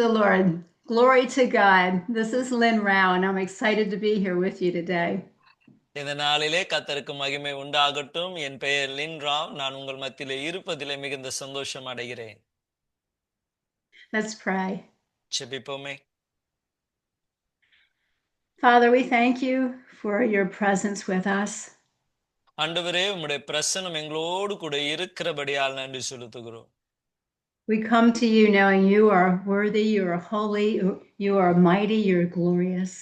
the Lord. Glory to God. This is Lynn Rao, and I'm excited to be here with you today. இந்த நாளிலே கர்த்தருக்கு மகிமை உண்டாகட்டும். என் பெயர் லின் ராவ். நான் உங்கள் மத்தியிலே இருப்பதிலே மிகுந்த சந்தோஷம் அடைகிறேன். Let's pray. ஜெபிப்போமே. Father, we thank you for your presence with us. ஆண்டவரே, உம்முடைய பிரசன்னம் எங்களோடு கூட இருக்கிறபடியால் நன்றி செலுத்துகிறோம். We come to you knowing you are worthy, you are holy, you are mighty, you are glorious.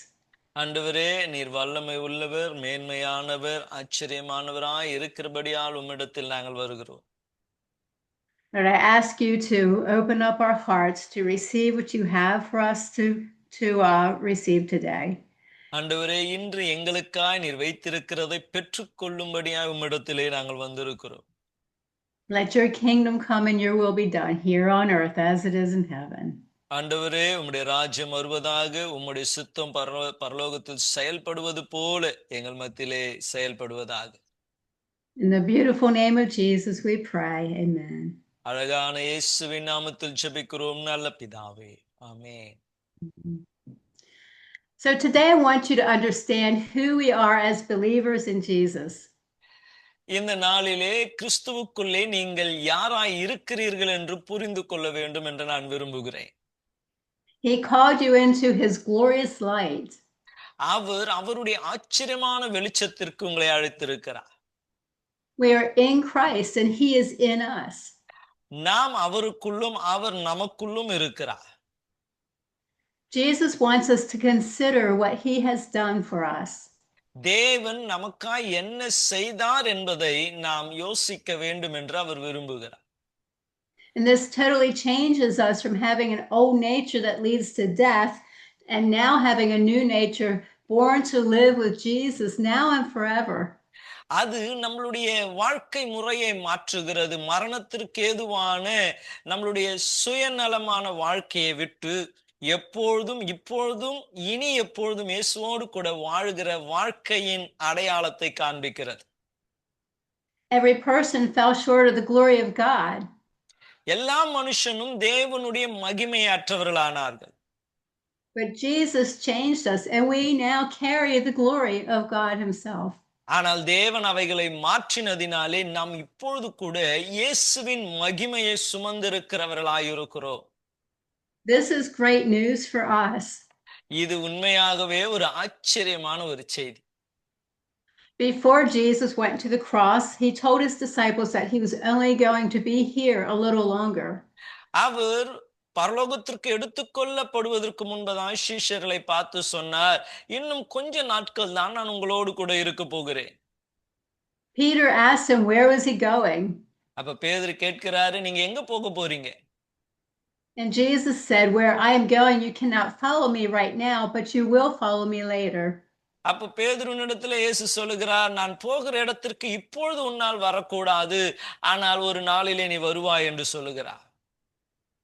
ஆண்டவரே, நீர் வல்லமை உள்ளவர், மேன்மையானவர், ஆச்சரியமானவராய் இருக்கிறபடியால் உம்மிடத்தில் நாங்கள் வருகிறோம். Lord, I ask you to open up our hearts to receive what you have for us to receive today. ஆண்டவரே, இன்று எங்களுக்காய் நீர் வைத்திருக்கிறதை பெற்றுக்கொள்ளும்படியாய் உம்மிடத்திலே நாங்கள் வந்திருக்கிறோம். Let your kingdom come and your will be done here on earth as it is in heaven. ஆண்டவரே, உம்முடைய ராஜ்யம் வருவதாக, உம்முடைய சித்தம் பரலோகத்தில் செயல்படுவது போல எங்கள் மத்தியிலே செயல்படுவதாக. In the beautiful name of Jesus we pray. Amen. அழகான இயேசுவின் நாமத்தில் ஜெபிக்கிறோம் நல்ல பிதாவே. ஆமென். So today I want you to understand who we are as believers in Jesus. இந்த நாளிலே கிறிஸ்துவுக்குள்ளே நீங்கள் யாராய் இருக்கிறீர்கள் என்று புரிந்து கொள்ள வேண்டும் என்று நான் விரும்புகிறேன். He called you into his glorious light. அவர் அவருடைய ஆச்சரியமான வெளிச்சத்திற்கு உங்களை அழைத்திருக்கிறார். We are in Christ and he is in us. நாம் அவருக்குள்ளும் அவர் நமக்குள்ளும் இருக்கிறார். Jesus wants us to consider what he has done for us. தேவன் நமக்காய் என்ன செய்தார் என்பதை நாம் யோசிக்க வேண்டும் என்று அவர் விரும்புகிறார். And this totally changes us from having an old nature that leads to death and now having a new nature born to live with Jesus now and forever. அது நம்மளுடைய வாழ்க்கை முறையை மாற்றுகிறது. மரணத்திற்கு ஏதுவான நம்மளுடைய சுயநலமான வாழ்க்கையை விட்டு எப்பொழுதும் இப்பொழுதும் இனி எப்பொழுதும் இயேசுவோடு கூட வாழ்கிற வாழ்க்கையின் அடையாளத்தை காண்பிக்கிறது. Every person fell short of the glory of God. எல்லா மனுஷனும் தேவனுடைய மகிமையற்றவர்களானார்கள். But Jesus changed us and we now carry the glory of God himself. ஆனால் தேவன் அவைகளை மாற்றினதினாலே நாம் இப்பொழுது கூட இயேசுவின் மகிமையை சுமந்திருக்கிறவர்களாயிருக்கிறோம். This is great news for us. இது உண்மையாகவே ஒரு ஆச்சரியமான ஒரு செய்தி. Before Jesus went to the cross, he told his disciples that he was only going to be here a little longer. அவர் பரலோகத்திற்கு எடுத்துக்கொள்ளப்படுவதற்கு முன்பதான் சீஷர்களை பார்த்து சொன்னார், இன்னும் கொஞ்ச நாட்கள் தான் நான் உங்களோடு கூட இருக்க போகிறேன். Peter asked him, where was he going? அப்ப பேதுரு கேட்கிறாரு, நீங்க எங்க போக போறீங்க? And Jesus said, where I am going, you cannot follow me right now, but you will follow me later. அப்ப பேதுருவினிடத்துல இயேசு சொல்லுகிறார், நான் போகிற இடத்திற்கு இப்பொழுது உன்னால் வரக்கூடாது, ஆனால் ஒரு நாளிலே நீ வருவாய் என்று சொல்லுகிறார்.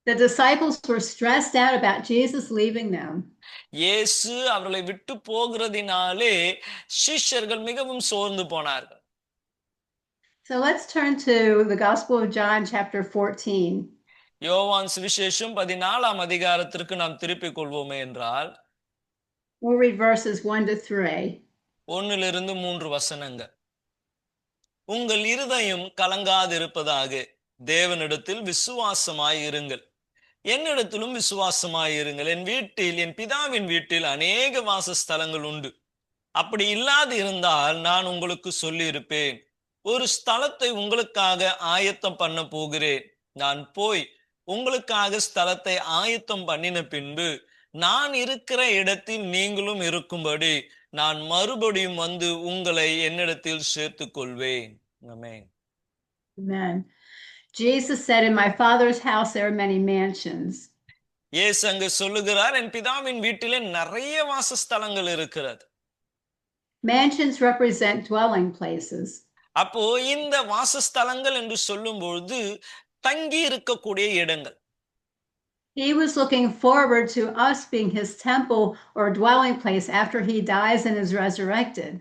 The disciples were stressed out about Jesus leaving them. இயேசு அவர்களை விட்டு போகிறதினாலே சீஷர்கள் மிகவும் சோர்ந்து போனார்கள். So let's turn to the Gospel of John chapter 14. யோவான் சுவிசேஷம் 14ஆம் அதிகாரத்திற்கு நாம் திருப்பிக் கொள்வோமே என்றால், we'll read verses 1 to 3. 1லிருந்து 3 வசனங்கள். உங்கள் இருதயம் கலங்காதிருப்பதாக, தேவனிடத்தில் விசுவாசமாய் இருங்கள், என்னிடத்திலும் விசுவாசமாய் இருங்கள். என் பிதாவின் வீட்டில் அநேக வாசஸ்தலங்கள் உண்டு. அப்படி இல்லாது இருந்தால் நான் உங்களுக்கு சொல்லி இருப்பேன். ஒரு ஸ்தலத்தை உங்களுக்காக ஆயத்தம் பண்ண போகிறேன். நான் போய் உங்களுக்காக ஸ்தலத்தை ஆயத்தம் பண்ணின பின்பு நான் இருக்கிற இடத்தில் நீங்களும் இருக்கும்படி நான் மறுபடியும் வந்து உங்களை என்னிடத்தில் சேர்த்துக் கொள்வேன். ஆமென். Amen. Jesus said, in my Father's house there are many mansions. இயேசு அங்கு சொல்லுகிறார், என் பிதாவின் வீட்டிலே நிறைய வாசஸ்தலங்கள் இருக்கிறது. Mansions represent dwelling places. அப்போ இந்த வாசஸ்தலங்கள் என்று சொல்லும்போது தங்கி இருக்கக்கூடிய இடங்கள். He was looking forward to us being his temple or dwelling place after he dies and is resurrected.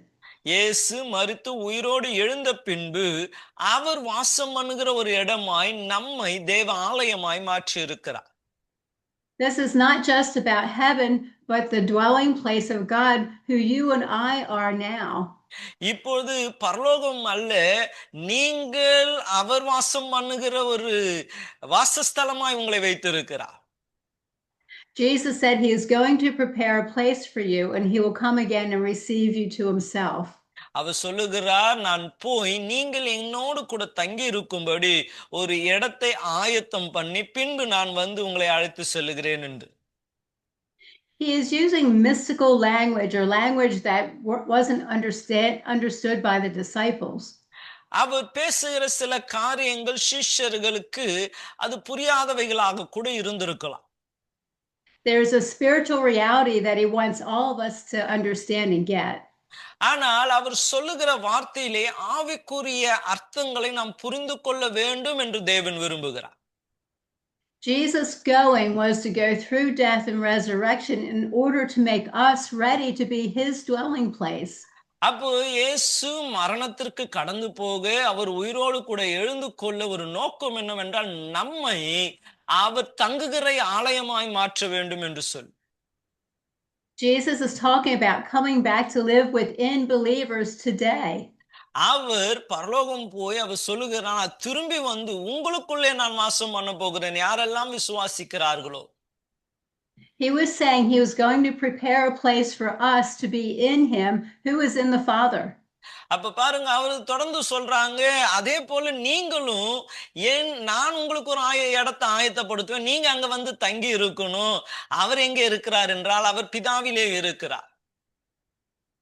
இயேசு மரித்து உயிரோடு எழுந்த பின்பு அவர் வாசம் பண்ணுகிற ஒரு இடமாய் நம்மை தேவ ஆலயமாய் மாற்றி இருக்கிறார். This is not just about heaven, but the dwelling place of God, who you and I are now. இப்பொழுது பரலோகம் அல்ல, நீங்கள் அவர் வாசம் பண்ணுகிற ஒரு வாசஸ்தலமாய் உங்களை வைத்திருக்கிறார். Jesus said he is going to prepare a place for you, and he will come again and receive you to himself. அவர் சொல்லுகிறார், நான் போய் நீங்கள் என்னோடு கூட தங்கி இருக்கும்படி ஒரு இடத்தை ஆயத்தம் பண்ணி பின்பு நான் வந்து உங்களை அழைத்து செல்லுகிறேன் என்று. He is using mystical language, or language that wasn't understood by the disciples. அவர் பேசுகிற சில காரியங்கள் சிஷ்யர்களுக்கு அது புரியாதவைகளாக கூட இருந்திருக்கலாம். There's a spiritual reality that he wants all of us to understand and get. ஆனால் அவர் சொல்லுகிற வார்த்தையிலே ஆவிக்குரிய அர்த்தங்களை நாம் புரிந்து கொள்ள வேண்டும் என்று தேவன் விரும்புகிறார். Jesus going was to go through death and resurrection in order to make us ready to be his dwelling place. அப்போ இயேசு மரணத்திற்கு கடந்து போக அவர் உயிரோடு கூட எழுந்து கொள்ள ஒரு நோக்கம் என்னவென்றால் நம்மை அவர் தங்குகிற ஆலயமாய் மாற்ற வேண்டும் என்று சொல்லி. Jesus is talking about coming back to live within believers today. அவர் பரலோகம் போய் அவர் சொல்லுகிறார், திரும்பி வந்து உங்களுக்குள்ளே நான் வாசம் பண்ண போகிறேன் யாரெல்லாம் விசுவாசிக்கிறார்களோ. He was saying he was going to prepare a place for us to be in him who is in the Father. அப்ப பாருங்க, அவரு தொடர்ந்து சொல்றாங்க, அதே போல நீங்களும் ஏன் நான் உங்களுக்கு ஒரு இடத்தை ஆயத்தப்படுத்துவேன், நீங்க அங்க வந்து தங்கி இருக்கணும். அவர் எங்க இருக்கிறார் என்றால் அவர் பிதாவிலே இருக்கிறார்.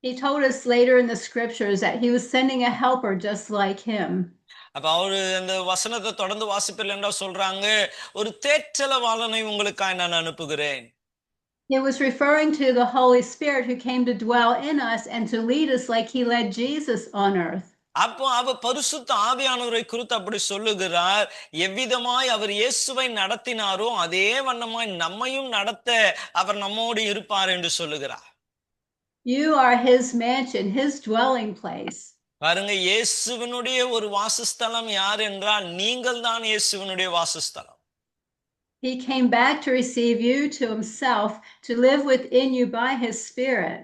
He told us later in the scriptures that he was sending a helper just like him. அப்ப அவரு அந்த வசனத்தை தொடர்ந்து வாசிப்பில் என்றா சொல்றாங்க, ஒரு தேற்றலவாளனை உங்களுக்காய் நான் அனுப்புகிறேன். It was referring to the Holy Spirit who came to dwell in us and to lead us like he led Jesus on earth. அப்போ அவர் பரிசுத்த ஆவியானவரை குறித்து அப்படி சொல்லுகிறார், எவ்விதமாய் அவர் இயேசுவை நடத்தினாரோ அதே வண்ணமாய் நம்மையும் நடத்த அவர் நம்மோடு இருப்பார் என்று சொல்லுகிறார். You are his mansion, his dwelling place. பாருங்க, இயேசுவினுடைய ஒரு வாசஸ்தலம் யார் என்றால் நீங்கள் தான் இயேசுவினுடைய வாசஸ்தலம். He came back to receive you to himself, to live within you by his Spirit.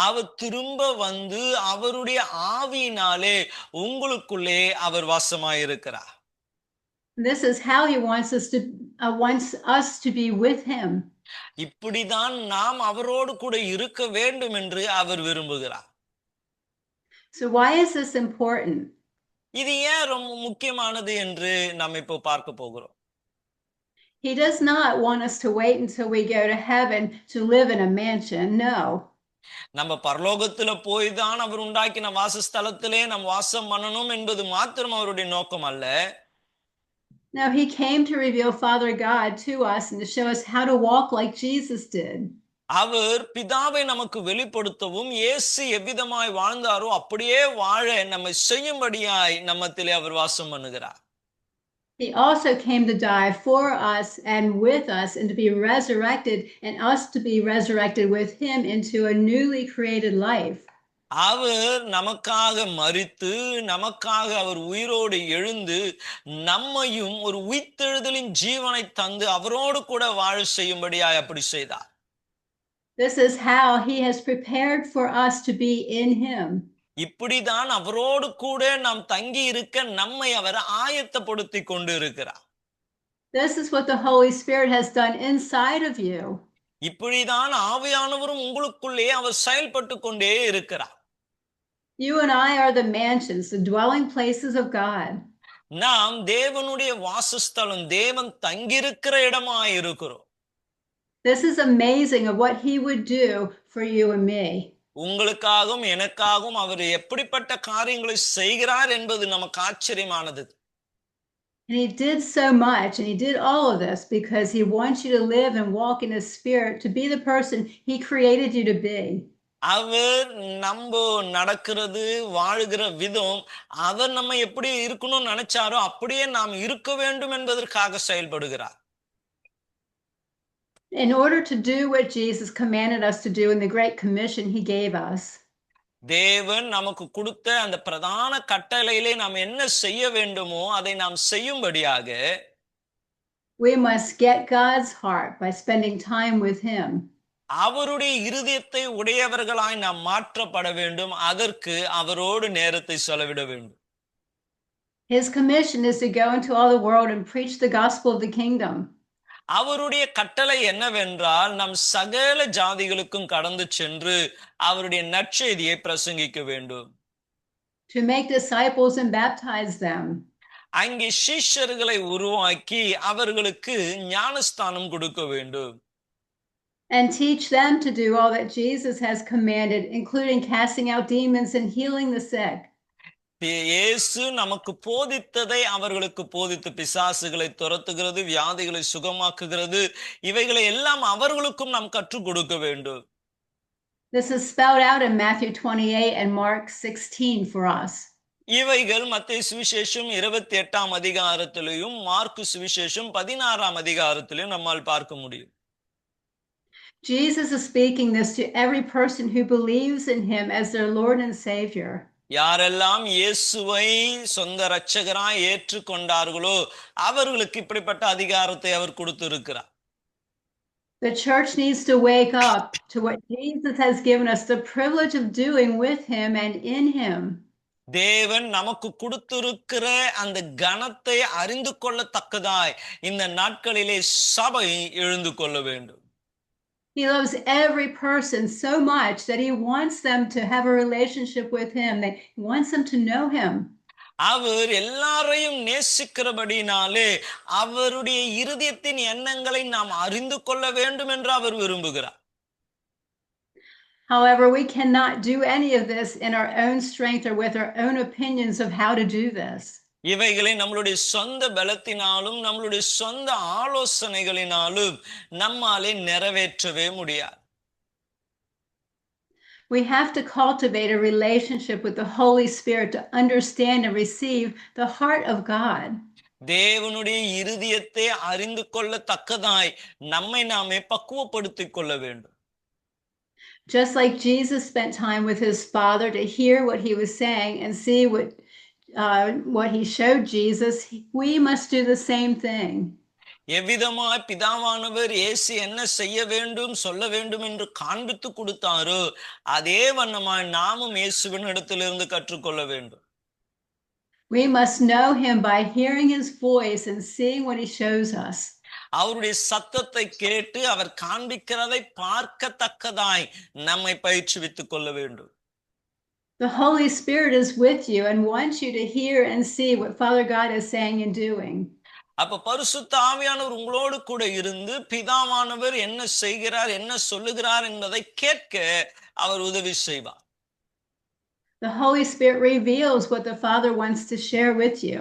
அவர் திரும்ப வந்து அவருடைய ஆவியினாலே உங்களுக்குள்ளே அவர் வாசமாயிருக்கிறார். This is how he wants us to be with him. இப்படிதான் நாம் அவரோடு கூட இருக்க வேண்டும் என்று அவர் விரும்புகிறார். So why is this important? இது ஏன் ரொம்ப முக்கியமானது என்று நாம் இப்போ பார்க்க போகிறோம். He does not want us to wait until we go to heaven to live in a mansion. No. நம்ம பரலோகத்துல போய் தான் அவர் உண்டாக்கின வாசஸ்தலத்திலே நாம் வாசம் பண்ணணும் என்பது மாத்திரம் அவருடைய நோக்கம் அல்ல. No, he came to reveal Father God to us and to show us how to walk like Jesus did. அவர் பிதாவை நமக்கு வெளிப்படுத்தவும் இயேசு எவ்விதமாய் வாழ்ந்தாரோ அப்படியே வாழ நம்மை செய்யும்படியாய் நம்மத்திலே அவர் வாசம் பண்ணுகிறார். He also came to die for us and with us, and to be resurrected, and us to be resurrected with him into a newly created life. அவர் நமக்காக மரித்து நமக்காக அவர் உயிரோடு எழுந்து நம்மையும் ஒரு உயிர்த்தெழுதலின் ஜீவனை தந்து அவரோடு கூட வாழ செய்யும்படியாய் அப்படி செய்தார். This is how he has prepared for us to be in him. இப்படிதான் அவரோடு கூட நாம் தங்கி இருக்க நம்மை அவர் ஆயத்தப்படுத்தி கொண்டு இருக்கிறார். This is what the Holy Spirit has done inside of you. இப்படிதான் ஆவியானவரும் உங்களுக்குள்ளே அவர் செயல்பட்டு கொண்டே இருக்கிறார். You and I are the mansions, the dwelling places of God. நாம் தேவனுடைய வாசஸ்தலம், தேவன் தங்கியிருக்கிற இடமாய் இருக்கிறோம். This is amazing of what he would do for you and me. உங்களுக்காகவும் எனக்காகவும் அவர் எப்படிப்பட்ட காரியங்களை செய்கிறார் என்பது நமக்கு ஆச்சரியமானது. And he did so much, and he did all of this because he wants you to live and walk in his spirit, to be the person he created you to be. அவர் நம்ம நடக்கிறது வாழுகிற விதம் அவர் நம்ம எப்படி இருக்கணும்னு நினைச்சாரோ அப்படியே நாம் இருக்க வேண்டும் என்பதற்காக செயல்படுகிறார். In order to do what Jesus commanded us to do in the Great Commission he gave us. தேவன் நமக்கு கொடுத்த அந்த பிரதான கட்டளையிலே நாம் என்ன செய்ய வேண்டுமோ அதை நாம் செய்யும்படியாக We must get God's heart by spending time with him. அவருடைய இருதயத்தை உடையவர்களாய் நாம் மாற்றப்பட வேண்டும். அதற்கு அவரோடு நேரத்தை செலவிட வேண்டும். His commission is to go into all the world and preach the gospel of the kingdom. அவருடைய கட்டளை என்னவென்றால் நம் சகல ஜாதிகளுக்கும் கடந்து சென்று அவருடைய நற்செய்தியை பிரசங்கிக்க வேண்டும். To make disciples and baptize them. அங்கே சீஷர்களை உருவாக்கி அவர்களுக்கு ஞானஸ்தானம் கொடுக்க வேண்டும். And teach them to do all that Jesus has commanded, including casting out demons and healing the sick. இயேசு நமக்கு போதித்ததை அவர்களுக்கு போதித்து பிசாசுகளை துரத்துகிறது, வியாதிகளை சுகமாக்குகிறது, இவைகளை எல்லாம் அவர்களுக்கும் நாம் கற்றுக் கொடுக்க வேண்டும். This is spelled out in Matthew 28 and Mark 16 for us. இவைகள் மத்தேயு சுவிசேஷம் 28ஆம் அதிகாரத்திலும் மார்க்கு சுவிசேஷம் 16ஆம் அதிகாரத்திலும் நம்மால் பார்க்க முடியும். Jesus is speaking this to every person who believes in him as their Lord and Savior. யாரெல்லாம் இயேசுவை சொந்த இரட்சகராய் ஏற்றுக்கொண்டார்களோ அவர்களுக்கு இப்படிப்பட்ட அதிகாரத்தை அவர் கொடுத்திருக்கிறார். The church needs to wake up to what Jesus has given us the privilege of doing with him and in him. தேவன் நமக்கு கொடுத்திருக்கிற அந்த கனத்தை அறிந்து கொள்ளத்தக்கதாய் இந்த நாட்களிலே சபை எழுந்து கொள்ள வேண்டும். He loves every person so much that he wants them to have a relationship with him. That he wants them to know him. அவர் எல்லாரையும் நேசிக்கிறபடினாலே அவருடைய இருதயத்தின் எண்ணங்களை நாம் அறிந்து கொள்ள வேண்டும் என்று அவர் விரும்புகிறார். However, we cannot do any of this in our own strength or with our own opinions of how to do this. இவைகளை நம்மளுடைய சொந்த பலத்தினாலும் நம்மளுடைய சொந்த ஆலோசனைகளினாலும் நம்மாலே நிறைவேற்றவே முடியாது. We have to cultivate a relationship with the Holy Spirit to understand and receive the heart of God. தேவனுடைய இருதயத்தை அறிந்து கொள்ளத்தக்கதாய் நம்மை நாமே பக்குவப்படுத்திக் கொள்ள வேண்டும். Just like Jesus spent time with his Father to hear what he was saying and see what he showed Jesus, we must do the same thing. எவ்விதமாய் பிதாவானவர் இயேசு என்ன செய்ய வேண்டும் சொல்ல வேண்டும் என்று காண்பித்து கொடுத்தாரோ அதே வண்ணமாய் நாமும் இயேசுவின் இடத்திலிருந்து கற்றுக்கொள்ள வேண்டும். We must know him by hearing his voice and seeing what he shows us. அவருடைய சத்தத்தை கேட்டு அவர் காண்பிக்கிறதை பார்க்கத்தக்கதாய் நம்மை பயிற்றுவித்துக் கொள்ள வேண்டும். The Holy Spirit is with you and wants you to hear and see what Father God is saying and doing. அப்ப பரிசுத்த ஆவியானவர் உங்களோடு கூட இருந்து பிதாவானவர் என்ன செய்கிறார் என்ன சொல்லுகிறார் என்பதை கேட்க அவர் உதவி செய்வார். The Holy Spirit reveals what the Father wants to share with you.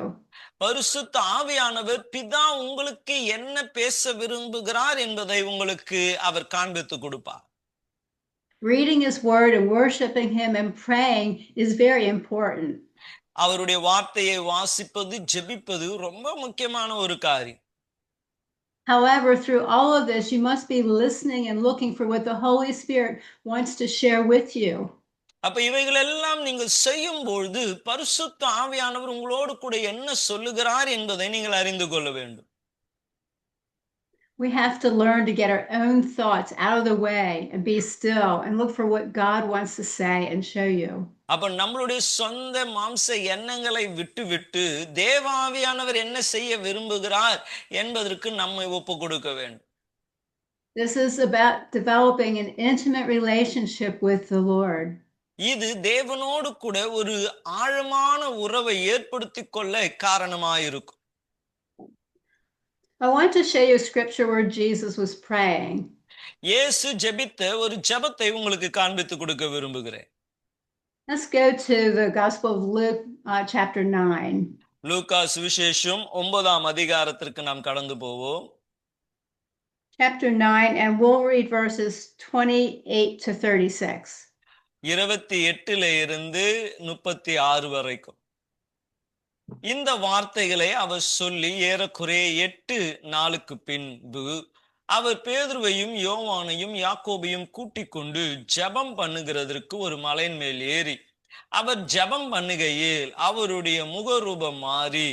பரிசுத்த ஆவியானவர் பிதா உங்களுக்கு என்ன பேச விரும்புகிறார் என்பதை உங்களுக்கு அவர் காண்பித்து கொடுப்பார். Reading his word and worshiping him and praying is very important. அவருடைய வார்த்தையை வாசிப்பது ஜெபிப்பது ரொம்ப முக்கியமான ஒரு காரியம். However, through all of this, you must be listening and looking for what the Holy Spirit wants to share with you. அப்ப இவைகள் எல்லாம் நீங்கள் செய்யும் பொழுது பரிசுத்த ஆவியானவர் உங்களோடு கூட என்ன சொல்லுகிறார் என்பதை நீங்கள் அறிந்து கொள்ள வேண்டும். We have to learn to get our own thoughts out of the way and be still and look for what God wants to say and show you. அப்ப நம்மளுடைய சொந்த மாம்ச எண்ணங்களை விட்டு தேவ ஆவியானவர் என்ன செய்ய விரும்புகிறார் என்பதற்கு நம்மை ஒப்பு கொடுக்க வேண்டும். This is about developing an intimate relationship with the Lord. இது தேவனோடு கூட ஒரு ஆழமான உறவை ஏற்படுத்திக் கொள்ள காரணமாயிருக்கும். I want to show you a scripture where Jesus was praying. இயேசு ஜெபித்த ஒரு ஜெபத்தை உங்களுக்கு காண்பித்து கொடுக்க விரும்புகிறேன். Let's go to the Gospel of Luke, chapter 9. லூக்கா சுவிசேஷம் 9ஆம் அதிகாரத்திற்கு நாம் கடந்து போவோம். Chapter 9, and we'll read verses 28 to 36. 28 இருந்து 36 வரைக்கும். இந்த வார்த்தைகளை அவர் சொல்லி ஏறக்குறைய 8 நாளுக்கு பின்பு அவர் பேதுருவையும் யோவானையும் யாக்கோபையும் கூட்டிக் கொண்டு ஜெபம் பண்ணுகிறதற்கு ஒரு மலையின் மேல் ஏறி அவர் ஜெபம் பண்ணுகையில் அவருடைய முகரூபம் மாறி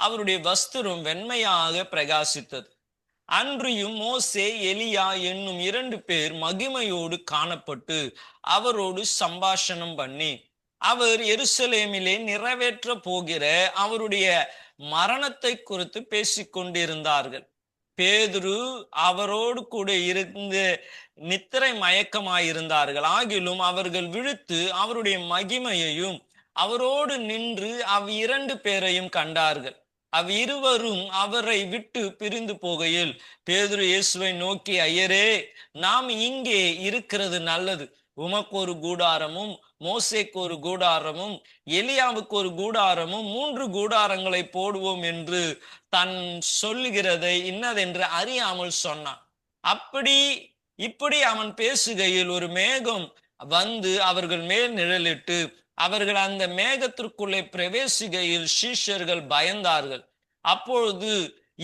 அவருடைய வஸ்திரம் வெண்மையாக பிரகாசித்தது. அன்றியும் மோசே எலியா என்னும் 2 பேர் மகிமையோடு காணப்பட்டு அவரோடு சம்பாஷணம் பண்ணி அவர் எருசலேமிலே நிறைவேற்ற போகிற அவருடைய மரணத்தை குறித்து பேசிக் கொண்டிருந்தார்கள். பேதுரு அவரோடு கூட இருந்து நித்திரை மயக்கமாயிருந்தார்கள். ஆகிலும் அவர்கள் விழித்து அவருடைய மகிமையையும் அவரோடு நின்று இரண்டு பேரையும் கண்டார்கள். இருவரும் அவரை விட்டு பிரிந்து போகையில் பேதுரு இயேசுவை நோக்கி, ஐயரே, நாம் இங்கே இருக்கிறது நல்லது. உமக்கு ஒரு கூடாரமும் மோசேக்கு ஒரு கூடாரமும் எலியாவுக்கு ஒரு கூடாரமும் 3 கூடாரங்களை போடுவோம் என்று தன் சொல்லுகிறதை இன்னதென்று அறியாமல் சொன்னான். இப்படி அவன் பேசுகையில் ஒரு மேகம் வந்து அவர்கள் மேல் நிழலிட்டு அவர்கள் அந்த மேகத்திற்குள்ளே பிரவேசிகையில் சீஷர்கள் பயந்தார்கள். அப்பொழுது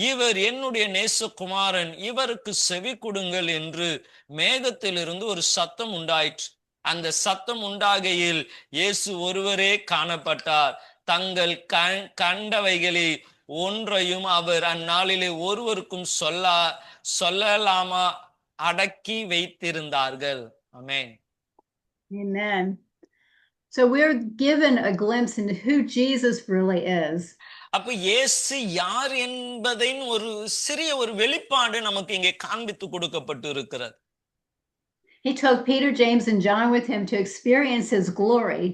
இவர் என்னுடைய நேசகுமாரன், இவருக்கு செவி கொடுங்கள் என்று மேகத்திலிருந்து ஒரு சத்தம் உண்டாயிற்று. அந்த சத்தம் உண்டாகையில் இயேசு ஒருவரே காணப்பட்டார். தங்கள் கண்டவைகளை ஒன்றையும் அவர் அந்நாளிலே ஒருவருக்கும் சொல்லலாமா அடக்கி வைத்திருந்தார்கள். ஆமென். Amen. So we're given a glimpse into who Jesus really is. அப்ப இயேசு யார் என்பதின் ஒரு சிறிய ஒரு வெளிப்பாடு நமக்கு இங்கே காண்பித்து கொடுக்கப்பட்டு இருக்கிறது. He took Peter, James and John with him to experience his glory.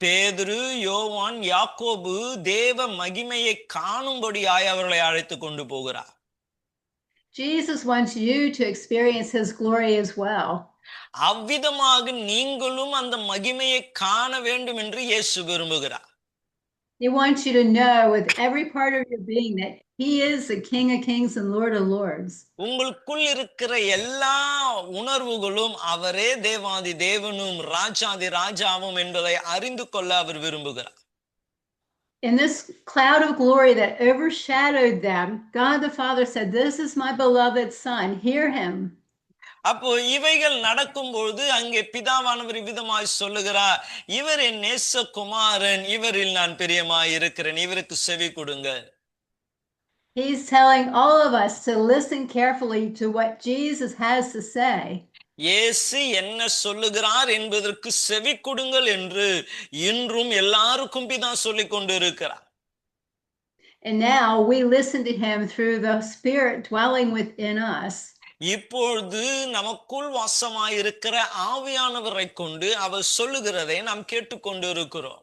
பேதுரு, யோவான், யாக்கோபு தேவ மகிமையை காணும்படியாய் அவர்களை அழைத்து கொண்டு போகிறார். Jesus wants you to experience his glory as well. அவ்விதமாக நீங்களும் அந்த மகிமையை காண வேண்டும் என்று இயேசு விரும்புகிறார். He wants you to know with every part of your being that he is the King of Kings and Lord of Lords. உங்களுக்குள் இருக்கிற எல்லா உணர்வுகளும் அவரே தேவாதி தேவனும் ராஜாதி ராஜாவும் என்பதை அறிந்து கொள்ள அவர் விரும்புகிறார். In this cloud of glory that overshadowed them, God the Father said, "This is my beloved Son, hear him." அப்போ இவைகள் நடக்கும்போது அங்கே பிதாவானவர் விதமாய் சொல்லுகிறார், இவர் என் நேசகுமாரன், இவரில் நான் பிரியமாய் இருக்கிறேன், இவருக்கு செவி கொடுங்க. He's telling all of us to listen carefully to what Jesus has to say. இயேசு என்ன சொல்லுகிறார் என்பதற்கு செவி கொடுங்கள் என்று இன்றும் எல்லாருக்கும் பிதா சொல்லிக் கொண்டு இருக்கிறார். And now we listen to him through the Spirit dwelling within us. இப்பொழுது நமக்குள் வாசமாயிருக்கிற ஆவியானவரை கொண்டு அவர் சொல்லுகிறதை நாம் கேட்டுக்கொண்டு இருக்கிறோம்.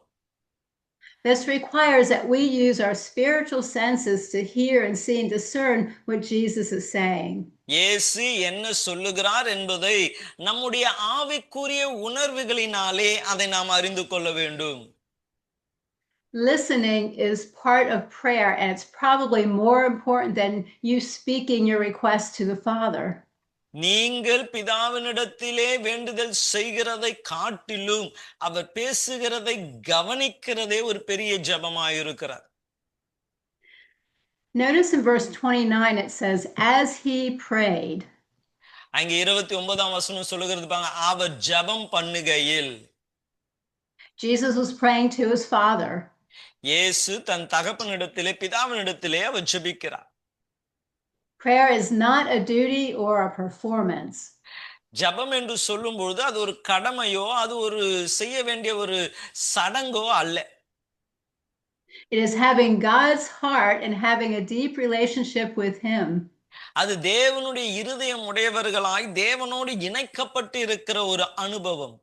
This requires that we use our spiritual senses to hear and see and discern what Jesus is saying. இயேசு என்ன சொல்லுகிறார் என்பதை நம்முடைய ஆவிக்குரிய உணர்வுகளினாலே அதை நாம் அறிந்து கொள்ள வேண்டும். Listening is part of prayer, and it's probably more important than you speaking your request to the Father. நீங்கள் பிதாவினிடத்திலே வேண்டுதல் செய்கிறதை காட்டிலும் அவர் பேசுகிறதை கவனிக்கிறதே ஒரு பெரிய ஜெபமாயிருக்கிறது. Notice in verse 29 it says, as he prayed. அங்கே 29ஆம் வசனம் சொல்லுகிறது பாருங்க, அவர் ஜெபம் பண்ணுகையில். Jesus was praying to his Father. இயேசு தன் தகப்பனிடத்திலே பிதாவினிடத்திலே அவர் ஜெபிக்கிறார். Prayer is not a duty or a performance. ஜெபம் என்று சொல்லும்போது அது ஒரு கடமையோ அது ஒரு செய்ய வேண்டிய ஒரு சடங்கோ அல்ல. It is having God's heart and having a deep relationship with him. அது தேவனுடைய இருதயம் உடையவர்களாய் தேவனோடு இணைக்கப்பட்டு இருக்கிற ஒரு அனுபவம்.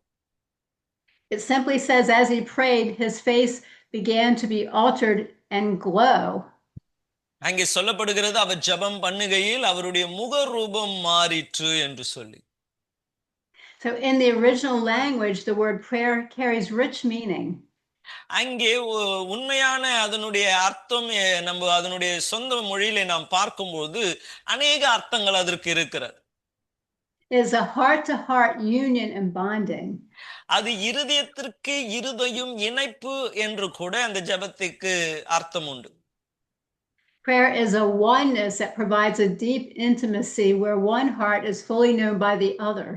It simply says as he prayed his face began to be altered and glow. அங்கே சொல்லப்படுகிறது அவர் ஜெபம் பண்ணுகையில் அவருடைய முக ரூபம் மாறிற்று என்று சொல்லி. So in the original language the word prayer carries rich meaning. அங்கே உண்மையான அதனுடைய அர்த்தம் நம்ம அதனுடைய சொந்த மொழியிலே நாம் பார்க்கும்போது அநேக அர்த்தங்கள் அதற்கு இருக்கிறது. It is a heart to heart union and bonding. அது இருதயத்திற்கு இருதயம் இணைப்பு என்று கூட அந்த ஜெபத்துக்கு அர்த்தம் உண்டு. Prayer is a oneness that provides a deep intimacy where one heart is fully known by the other.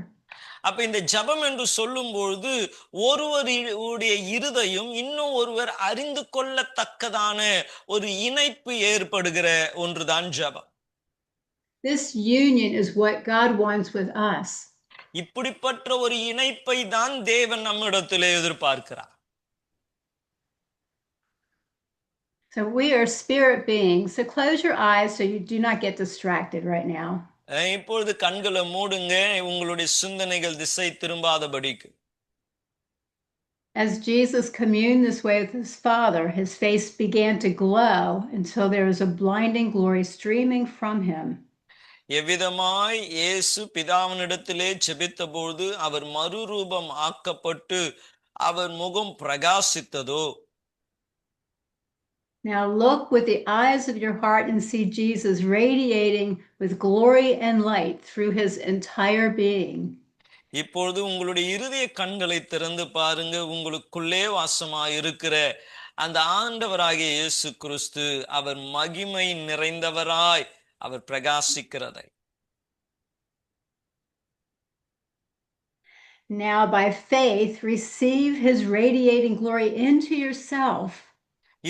அப்ப இந்த ஜெபம் என்று சொல்லும்போது ஒருவருடைய இருதயம் இன்னும் ஒருவர் அறிந்து கொள்ளத்தக்கதான ஒரு இணைப்பு ஏற்படுகிற ஒன்றுதான் ஜெபம். This union is what God wants with us. இப்படிப்பட்ட ஒரு இணைப்பை தான் தேவன் நம்மிடத்திலே எதிர்பார்க்கிறார். So we are spirit beings. So close your eyes so you do not get distracted right now. இப்பொழுது கண்களை மூடுங்க, உங்களுடைய சிந்தனைகள் திசை திரும்பாதபடிக்கு. As Jesus communed this way with his Father, his face began to glow until there was a blinding glory streaming from him. எவ்விதமாய் இயேசு பிதாவினிடத்திலே ஜெபித்தபோது அவர் மறுரூபம் ஆக்கப்பட்டு அவர் முகம் பிரகாசித்ததோ. Now look with the eyes of your heart and see Jesus radiating with glory and light through his entire being. இப்பொழுது உங்களுடைய இருதய கண்களை திறந்து பாருங்க, உங்களுக்குள்ளே வாசமாய் இருக்கிற அந்த ஆண்டவராகிய இயேசு கிறிஸ்து அவர் மகிமை நிறைந்தவராய் அவர் பிரகாசிக்கிறதை. Now by faith receive his radiating glory into yourself.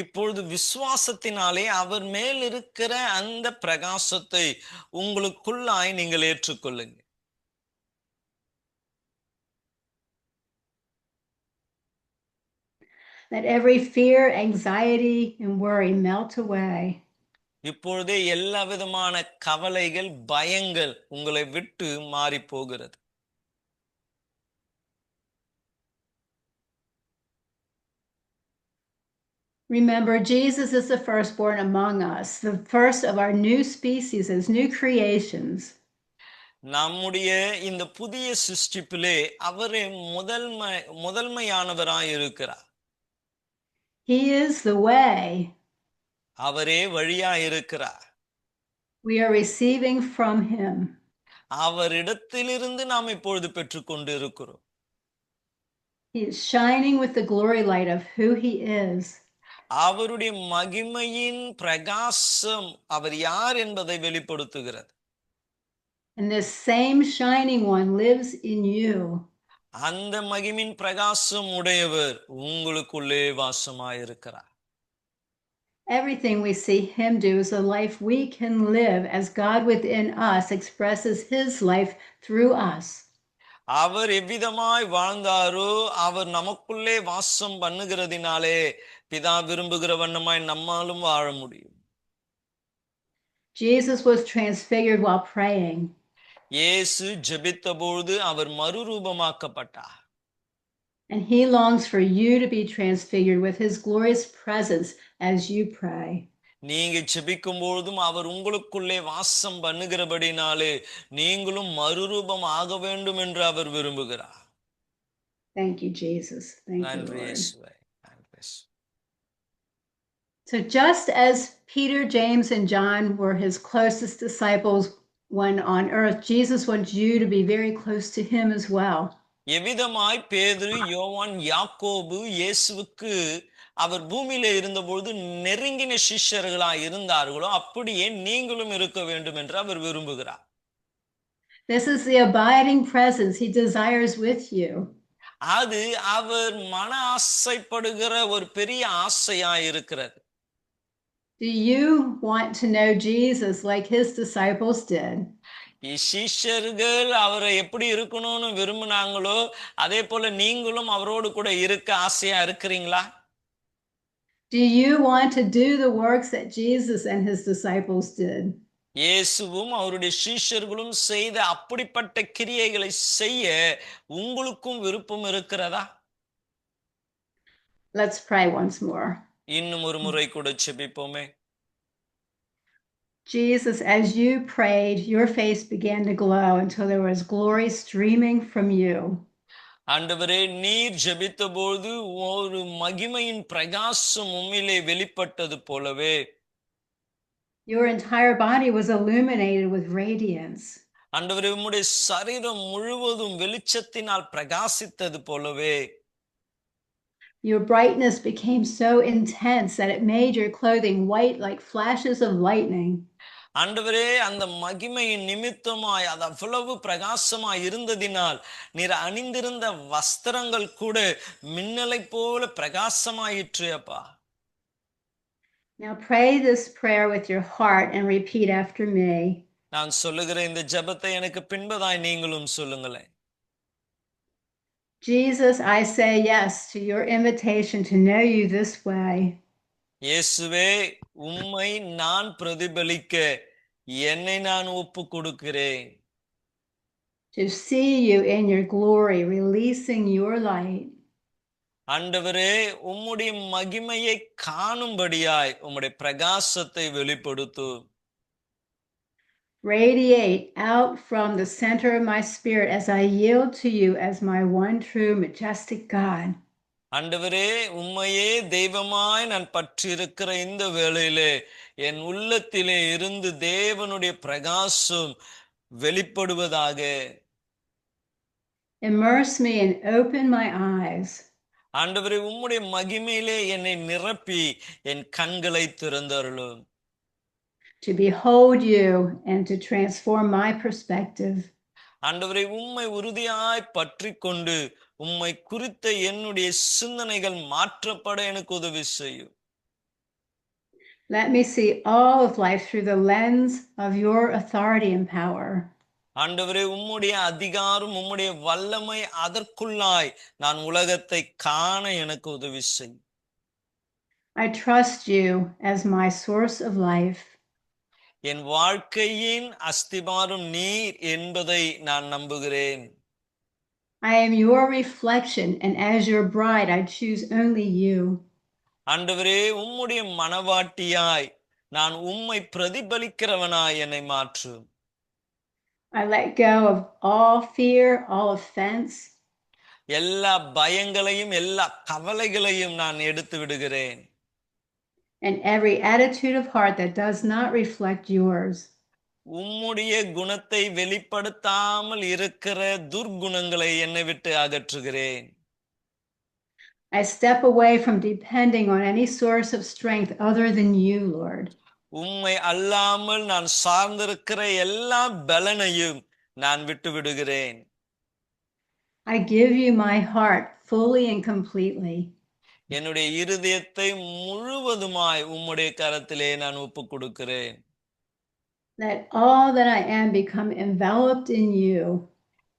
இப்பொழுது விசுவாசத்தினாலே அவர் மேல் இருக்கிற அந்த பிரகாசத்தை உங்களுக்குள்ளாய் நீங்கள் ஏற்றுக்கொள்ளுங்க. Let every fear, anxiety and worry melt away. இப்பொழுதே எல்லா விதமான கவலைகள், பயங்கள் உங்களை விட்டு மாறி போகிறது. Remember, Jesus is the firstborn among us, the first of our new species as new creations. நம்முடைய இந்த புதிய சிருஷ்டிப்பிலே அவரே முதன்மையானவராய் இருக்கிறார். He is the way. அவரே வழியாய் இருக்கிறார். We are receiving from him. அவரிடத்திலிருந்து நாம் இப்பொழுது பெற்றுக்கொண்டு இருக்கிறோம். He is shining with the glory light of who he is. அவருடைய மகிமையின் பிரகாசம் அவர் யார் என்பதை வெளிப்படுத்துகிறது. And this same shining one lives in you. அந்த மகிமின் பிரகாசம் உடையவர் உங்களுக்குள்ளே வாசமாயிருக்கிறார். Everything we see him do is a life we can live as God within us expresses his life through us. அவர் எவ்விதமாய் வாழ்ந்தாரோ அவர் நமக்குள்ளே வாசம் பண்ணுகிறதினாலே பிதா விரும்புகிற வண்ணமாய் நம்மாலும் வாழ முடியும். Jesus was transfigured while praying. இயேசு ஜெபித்தபோது அவர் மறுரூபமாக்கப்பட்டார். And he longs for you to be transfigured with his glorious presence as you pray. நீங்க ஜெபிக்கும் பொழுதும் அவர் உங்களுக்குள்ளே வாசம் பண்ணுகிறபடினாலே நீங்களும் மறுரூபம் ஆக வேண்டும் என்று அவர் விரும்புகிறார். Thank you, Jesus. Thank you, Lord. So just as Peter, James, and John were his closest disciples when on earth, Jesus wants you to be very close to him as well. எவ்விதமாய் பேதுரு, யோவான், யாக்கோபு இயேசுவுக்கு அவர் பூமியிலே இருந்தபொழுது நெருங்கின சிஷ்யர்களாய் இருந்தார்களோ அப்படியே நீங்களும் இருக்க வேண்டும் என்று அவர் விரும்புகிறார். This is the abiding presence he desires with you. அது அவர் மன ஆசைப்படுகிற ஒரு பெரிய ஆசையாய் இருக்கிறது. Do you want to know Jesus like his disciples did? சிஷ்யர்கள் அவரை எப்படி இருக்கணும்னு விரும்பினாங்களோ அதே போல நீங்களும் அவரோடு கூட இருக்க ஆசையா இருக்கிறீங்களா? Do you want to do the works that Jesus and his disciples did? இயேசுவும் அவருடைய சீஷர்களும் செய்த அப்படிப்பட்ட கிரியைகளை செய்ய உங்களுக்கும் விருப்பம் இருக்கிறதா? Let's pray once more. இன்னும் ஒரு முறை கூட ஜெபிப்போமே. Jesus, as you prayed, your face began to glow until there was glory streaming from you. ஆண்டவரே, நீர் ஜெபித்தபோது ஒரு மகிமையின் பிரகாசம் உம்மிலே வெளிப்பட்டது போலவே your entire body was illuminated with radiance. ஆண்டவரே, உம்முடைய சரீரம் முழுவதும் வெளிச்சத்தினால் பிரகாசித்தது போலவே your brightness became so intense that it made your clothing white like flashes of lightning. ஆண்டவரே, அந்த மகிமையின் நிமித்தமாய் அது அவ்வளவு பிரகாசமாய் இருந்ததினால் நீர் அணிந்திருந்த வஸ்திரங்கள் கூட மின்னலை போல பிரகாசமாயிற்று அப்பா. Now pray this prayer with your heart and repeat after me. நான் சொல்லுகிற இந்த ஜெபத்தை எனக்கு பின்பதாய் நீங்களும் சொல்லுங்களேன். Jesus, I say yes to your invitation to know you this way. இயேசுவே, உம்மை நான் பிரதிபலிக்க என்னை நான் ஒப்பு கொடுக்கிறேன். To see you in your glory, releasing your light. ஆண்டவரே, உம்முடைய மகிமையை காணும்படியாய் உம்முடைய பிரகாசத்தை வெளிப்படுத்தும். Radiate out from the center of my spirit as I yield to you as my one true majestic God. ஆண்டவரே, உம்மையே தெய்வமாய் நான் பற்றிருக்கிற இந்த வேளையிலே என் உள்ளத்திலே இருந்து தேவனுடைய பிரகாசம் வெளிப்படுவதாக. Immerse me and open my eyes. ஆண்டவரே, உம்முடைய மகிமையிலே என்னை நிரப்பி என் கண்களை திறந்தருளும். To behold you and to transform my perspective. ஆண்டவரே, உம்மை உறுதியாய் பற்றி கொண்டு உம்மை குறித்த என்னுடைய சிந்தனைகள் மாற்றப்பட எனக்கு உதவி செய்யும். Let me see all of life through the lens of your authority and power. ஆண்டவரே, உம்முடைய அதிகாரம் உம்முடைய வல்லமை அதற்குள்ளாய் நான் உலகத்தை காண எனக்கு உதவி செய். I trust you as my source of life. என் வாழ்க்கையின் அஸ்திபாரம் நீர் என்பதை நான் நம்புகிறேன். I am your reflection, and as your bride, I choose only you. ஆண்டவரே, உம்முடைய மனவாட்டியாய் நான் உம்மை பிரதிபலிக்கிறவனாய் என்னை மாற்று. I let go of all fear, all offense. எல்லா பயங்களையும் எல்லா கவலைகளையும் நான் எடுத்து விடுகிறேன். And every attitude of heart that does not reflect yours. உம்முடைய குணத்தை வெளிப்படுத்தாமல் இருக்கிற துர்குணங்களை என்னை விட்டு அகற்றுகிறேன். I step away from depending on any source of strength other than you, Lord. உம்மை அல்லாமல் நான் சார்ந்திருக்கிற எல்லா பலனையும் நான் விட்டு விடுகிறேன். I give you my heart fully and completely. என்னுடைய இருதயத்தை முழுவதுமாய் உம்முடைய கரத்திலே நான் ஒப்பு கொடுக்கிறேன். Let all that I am become enveloped in you.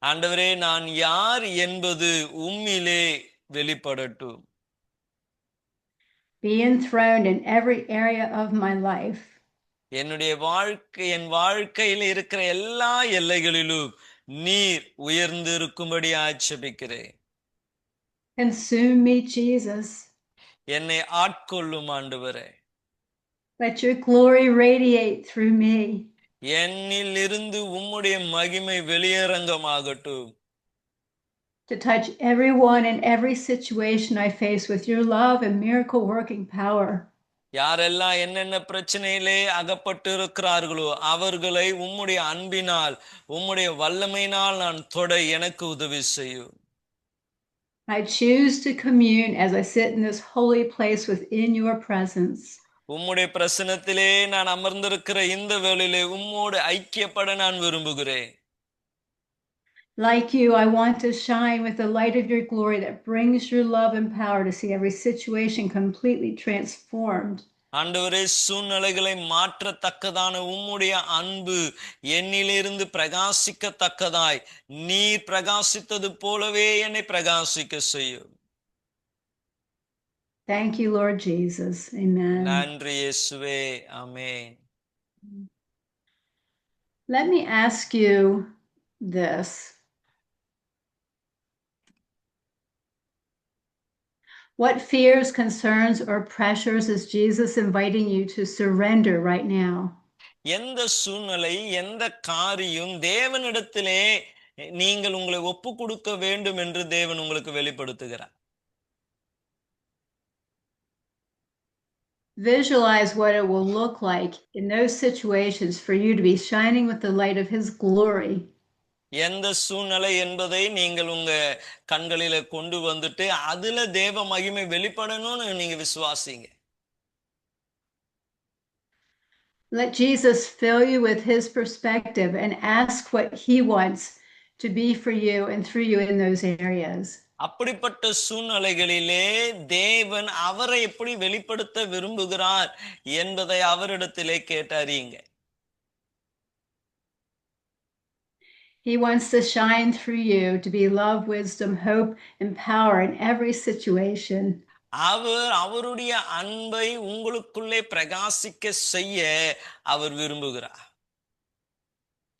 ஆண்டவரே, நான் யார் என்பது உம்மிலே வெளிப்படட்டும். Be enthroned in every area of my life. என்னுடைய என் வாழ்க்கையில் இருக்கிற எல்லா எல்லைகளிலும் நீர் உயர்ந்து இருக்கும்படி ஆட்சேபிக்கிறேன். Consume me, Jesus. என்னை ஆட்கொள்ளும் ஆண்டவரே. Let your glory radiate through me. என்னில் இருந்து உம்முடைய மகிமை வெளியரங்கமாகட்டும். To touch everyone in every situation I face with your love and miracle working power. யாரெல்லாம் என்னென்ன பிரச்சனையிலே அகப்பட்டு இருக்கிறார்களோ அவர்களை உம்முடைய அன்பினால் உம்முடைய வல்லமையினால் நான் தொட எனக்கு உதவி செய்யும். I choose to commune as I sit in this holy place within your presence. உம்முடைய பிரசன்னத்திலே நான் அமர்ந்திருக்கிற இந்த வேளையிலே உம்மோடு ஐக்கியப்பட நான் விரும்புகிறேன். Like you, I want to shine with the light of your glory that brings your love and power to see every situation completely transformed. ஆண்டவரே, சூழ்நிலைகளை மாற்றத்தக்கதான உம்முடைய அன்பு என்னிலிருந்து பிரகாசிக்கத்தக்கதாய் நீர் பிரகாசித்தது போலவே என்னை பிரகாசிக்க செய்யும். Thank you, Lord Jesus. Amen. நன்றி இயேசுவே. ஆமென். Let me ask you this. What fears, concerns, or pressures is Jesus inviting you to surrender right now? எந்த சூழ்நிலை, எந்த காரியம் தேவனிடத்திலே நீங்கள் உங்களை ஒப்பு கொடுக்க வேண்டும் என்று தேவன் உங்களுக்கு வெளிப்படுத்துகிறார். Visualize what it will look like in those situations for you to be shining with the light of his glory. எந்த சூழ்நிலை என்பதை நீங்கள் உங்க கண்களில கொண்டு வந்துட்டு அதுல தேவ மகிமை வெளிப்படணும்னு நீங்க விசுவாசிங்க. Let Jesus fill you with his perspective and ask what he wants to be for you and through you in those areas. அப்படிப்பட்ட சூழ்நிலைகளிலே தேவன் அவரை எப்படி வெளிப்படுத்த விரும்புகிறார் என்பதை அவரிடத்திலே கேட்டறியுங்க. He wants to shine through you to be love, wisdom, hope, and power in every situation. அவர் அவருடைய அன்பை உங்களுக்குள்ளே பிரகாசிக்க செய்ய அவர் விரும்புகிறார்.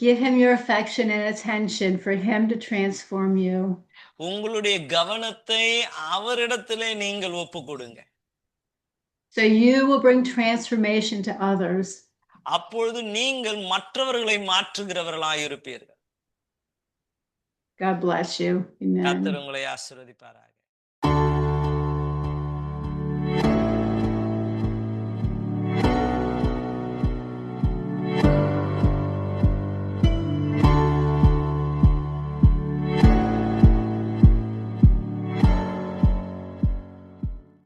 Give him your affection and attention for him to transform you. உங்களுடைய கவனத்தை அவரிடத்திலே நீங்கள் ஒப்புக் கொடுங்க. So you will bring transformation to others. அப்பொழுது நீங்கள் மற்றவர்களை மாற்றுகிறவர்களாய் இருப்பீர்கள். God bless you. Amen. கர்த்தர் உங்களை ஆசீர்வதிப்பாராக.